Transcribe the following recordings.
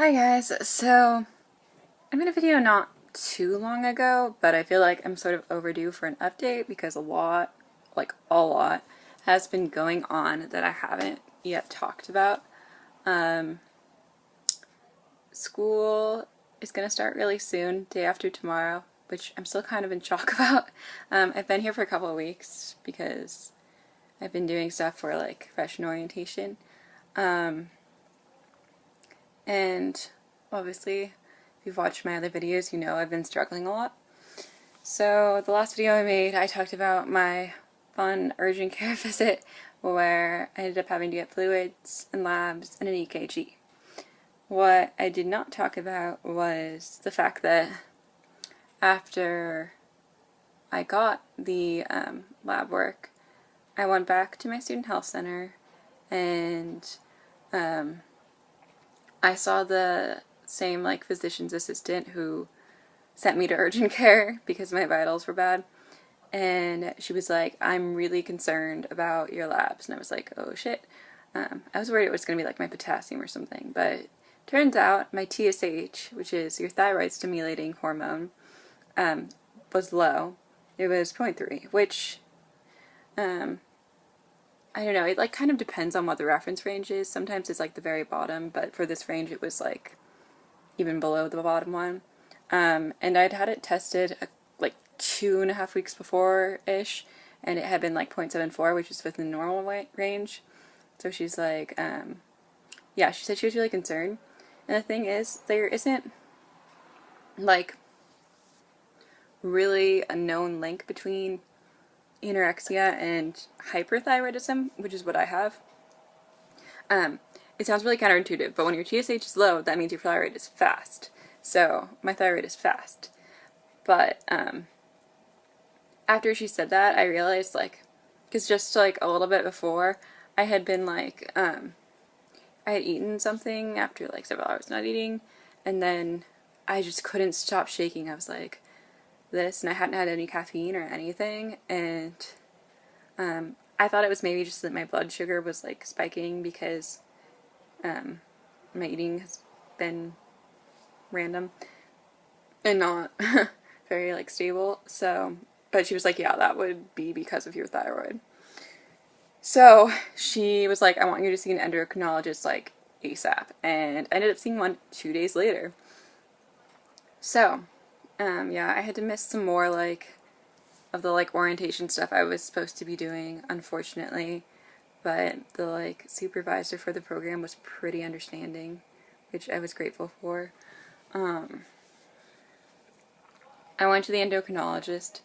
Hi guys, so I made a video not too long ago, but I feel like I'm sort of overdue for an update because a lot, has been going on that I haven't yet talked about. Um, School is going to start really soon, day after tomorrow, which I'm still kind of in shock about. I've been here for a couple of weeks because I've been doing stuff for like freshman orientation. And obviously, if you've watched my other videos, you know I've been struggling a lot. So the last video I made, I talked about my fun urgent care visit where I ended up having to get fluids and labs and an EKG. What I did not talk about was the fact that after I got the lab work, I went back to my student health center and I saw the same like physician's assistant who sent me to urgent care because my vitals were bad, and she was like, I'm really concerned about your labs. And I was like, oh shit. I was worried it was going to be like my potassium or something, but turns out my TSH, which is your thyroid stimulating hormone, was low. It was 0.3, which I don't know, it like kind of depends on what the reference range is. Sometimes it's like the very bottom, but for this range it was like even below the bottom one. And I'd had it tested like 2.5 weeks before-ish, and it had been like 0.74, which is within the normal range. So she's like, yeah, she said she was really concerned. And the thing is, there isn't like really a known link between anorexia and hyperthyroidism, which is what I have. It sounds really counterintuitive, but when your TSH is low, that means your thyroid is fast. So my thyroid is fast. But after she said that, I realized like, because just like a little bit before, I had been like, I had eaten something after like several hours not eating, and then I just couldn't stop shaking. I was like, this, and I hadn't had any caffeine or anything, and I thought it was maybe just that my blood sugar was like spiking because my eating has been random and not very like stable. So, but she was like, yeah, that would be because of your thyroid. So she was like, I want you to see an endocrinologist like ASAP, and I ended up seeing one 2 days later. So yeah, I had to miss some more like of the like orientation stuff I was supposed to be doing, unfortunately, but the like supervisor for the program was pretty understanding, which I was grateful for. I went to the endocrinologist.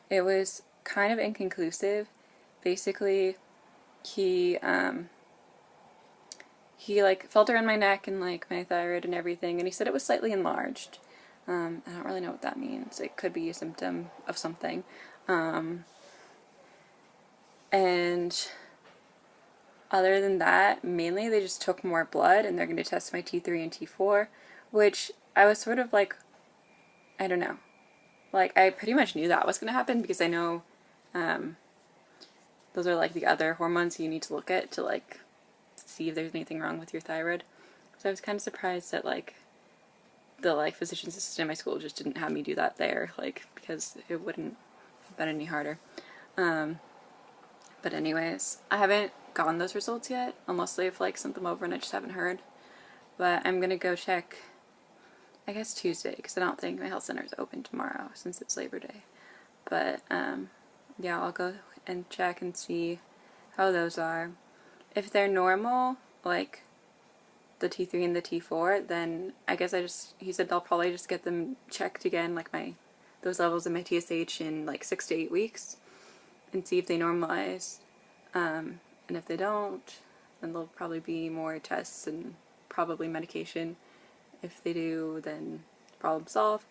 It was kind of inconclusive. Basically, he like felt around my neck and like my thyroid and everything, and he said it was slightly enlarged. I don't really know what that means. It could be a symptom of something. And other than that, mainly they just took more blood and they're going to test my T3 and T4, which I was sort of like, I don't know. Like, I pretty much knew that was going to happen because I know those are like the other hormones you need to look at to like see if there's anything wrong with your thyroid. So I was kind of surprised that like the like physician's assistant at my school just didn't have me do that there, like, because it wouldn't have been any harder. But anyways, I haven't gotten those results yet, unless they've like sent them over and I just haven't heard. But I'm gonna go check, I guess Tuesday, because I don't think my health center is open tomorrow since it's Labor Day. But yeah, I'll go and check and see how those are. If they're normal, like the T3 and the T4, then I guess he said I'll probably just get them checked again, like those levels of my TSH in like 6 to 8 weeks, and see if they normalize. And if they don't, then there'll probably be more tests and probably medication. If they do, then problem solved.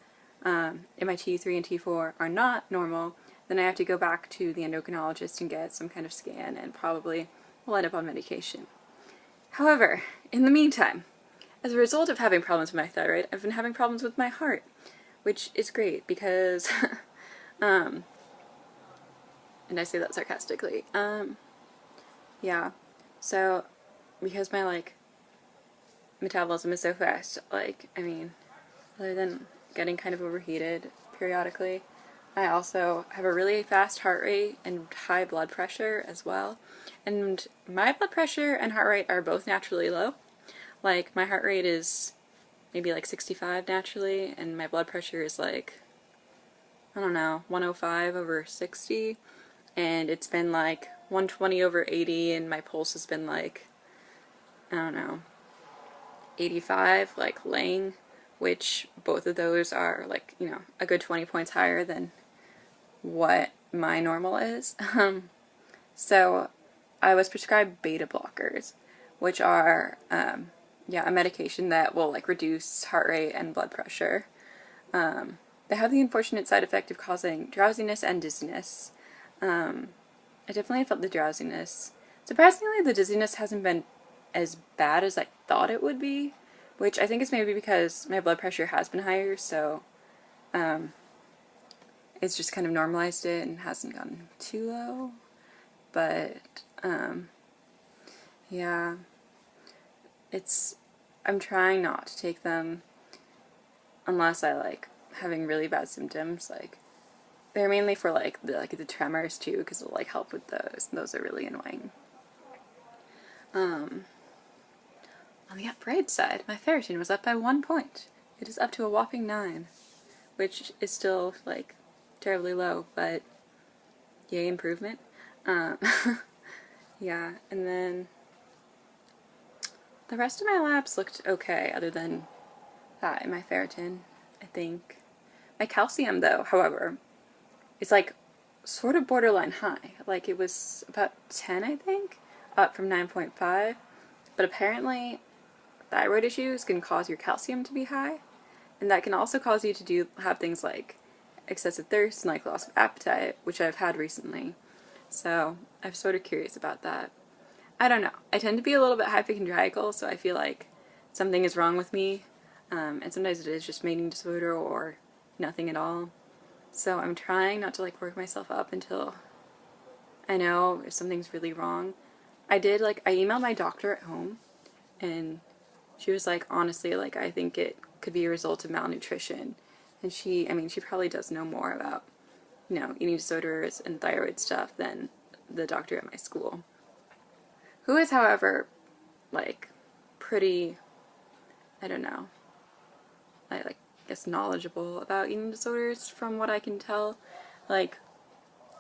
If my T3 and T4 are not normal, then I have to go back to the endocrinologist and get some kind of scan, and probably will end up on medication. However, in the meantime, as a result of having problems with my thyroid, I've been having problems with my heart, which is great because, and I say that sarcastically, yeah, so because my metabolism is so fast. Like, I mean, other than getting kind of overheated periodically, I also have a really fast heart rate and high blood pressure as well. And my blood pressure and heart rate are both naturally low. Like, my heart rate is maybe like 65 naturally, and my blood pressure is like, I don't know, 105 over 60, and it's been like 120 over 80, and my pulse has been like, I don't know, 85, like laying, which both of those are like, you know, a good 20 points higher than what my normal is. So I was prescribed beta blockers, which are, yeah, a medication that will like reduce heart rate and blood pressure. They have the unfortunate side effect of causing drowsiness and dizziness. I definitely felt the drowsiness. Surprisingly, the dizziness hasn't been as bad as I thought it would be, which I think is maybe because my blood pressure has been higher, so it's just kind of normalized it and hasn't gotten too low. But yeah, I'm trying not to take them unless I like having really bad symptoms. Like, they're mainly for like the tremors too, because it'll like help with those. And those are really annoying. On the bright side, my ferritin was up by 1 point. It is up to a whopping 9, which is still like terribly low, but yay, improvement. Yeah, and then the rest of my labs looked okay, other than that and my ferritin, I think. My calcium, though, however, is like sort of borderline high. Like, it was about 10, I think, up from 9.5. But apparently, thyroid issues can cause your calcium to be high, and that can also cause you to have things like excessive thirst and like loss of appetite, which I've had recently. So I'm sort of curious about that. I don't know. I tend to be a little bit hypochondriacal, so I feel like something is wrong with me, and sometimes it is just mating disorder or nothing at all. So I'm trying not to like work myself up until I know if something's really wrong. I emailed my doctor at home, and she was like, honestly, like, I think it could be a result of malnutrition. And she probably does know more about, you know, eating disorders and thyroid stuff than the doctor at my school, who is, however, like, pretty, I don't know, I guess knowledgeable about eating disorders from what I can tell. Like,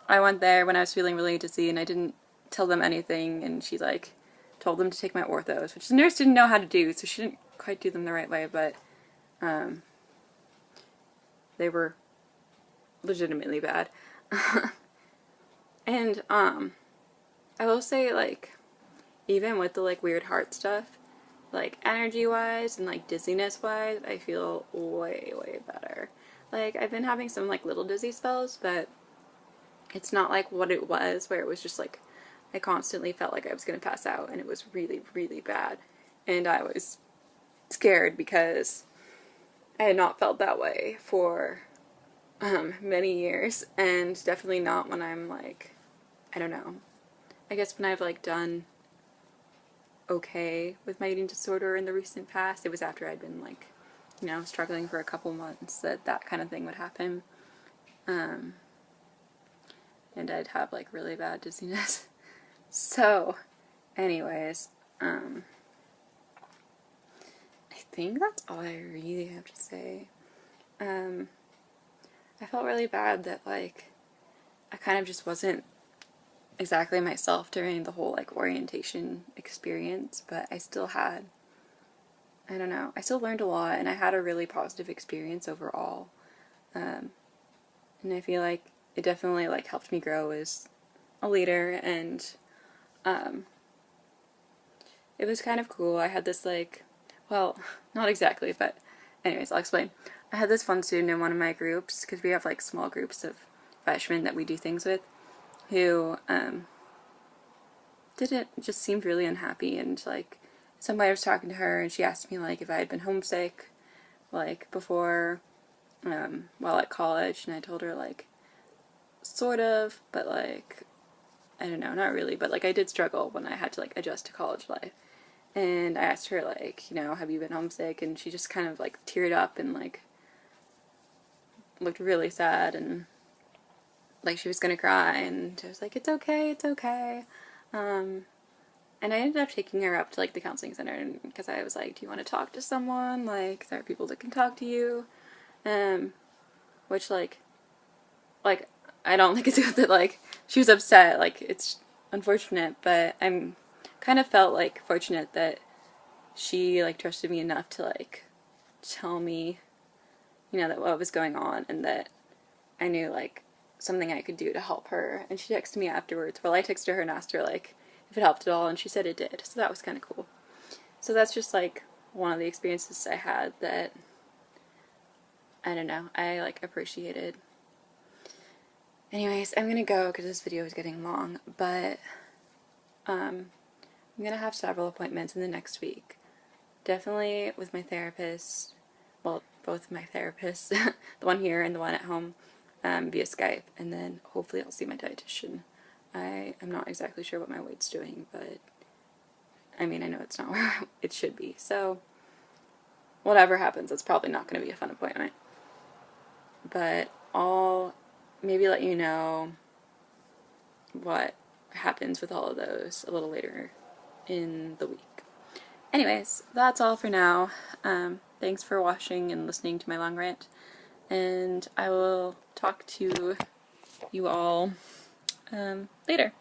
I went there when I was feeling really dizzy, and I didn't tell them anything, and she like told them to take my orthos, which the nurse didn't know how to do, so she didn't quite do them the right way, but they were legitimately bad. And I will say, like, even with the like weird heart stuff, like energy wise and like dizziness wise, I feel way better. Like, I've been having some like little dizzy spells, but it's not like what it was, where it was just like I constantly felt like I was going to pass out, and it was really bad. And I was scared because I had not felt that way for many years, and definitely not when I'm like, I don't know, I guess when I've like done okay with my eating disorder in the recent past. It was after I'd been like, you know, struggling for a couple months that kind of thing would happen. And I'd have like really bad dizziness. So, anyways, I think that's all I really have to say. I felt really bad that like I kind of just wasn't exactly myself during the whole like orientation experience, but I still had, I don't know, I still learned a lot, and I had a really positive experience overall. And I feel like it definitely like helped me grow as a leader, and it was kind of cool. I had this like, well, not exactly, but anyways, I'll explain. I had this fun student in one of my groups, because we have like small groups of freshmen that we do things with, who just seemed really unhappy, and like somebody was talking to her, and she asked me like if I had been homesick like before while at college, and I told her like sort of, but like I don't know, not really, but like I did struggle when I had to like adjust to college life. and I asked her, like, you know, have you been homesick? And she just kind of, like, teared up and, like, looked really sad and like she was gonna cry, and I was like, it's okay, it's okay. And I ended up taking her up to, like, the counseling center, because I was like, do you want to talk to someone? Like, there are people that can talk to you. Which, like, I don't think it's good that, like, she was upset. Like, it's unfortunate, but I'm kind of felt, like, fortunate that she, like, trusted me enough to, like, tell me, you know, that what was going on, and that I knew, like, something I could do to help her. And she texted me afterwards. Well, I texted her and asked her, like, if it helped at all, and she said it did. So that was kind of cool. So that's just, like, one of the experiences I had that, I don't know, I, like, appreciated. Anyways, I'm gonna go because this video is getting long, but I'm gonna have several appointments in the next week. Definitely with my therapist, well, both my therapists, the one here and the one at home, via Skype, and then hopefully I'll see my dietitian. I am not exactly sure what my weight's doing, but I mean, I know it's not where it should be, so whatever happens, it's probably not going to be a fun appointment. But I'll maybe let you know what happens with all of those a little later in the week. Anyways, that's all for now. Thanks for watching and listening to my long rant, and I will talk to you all later.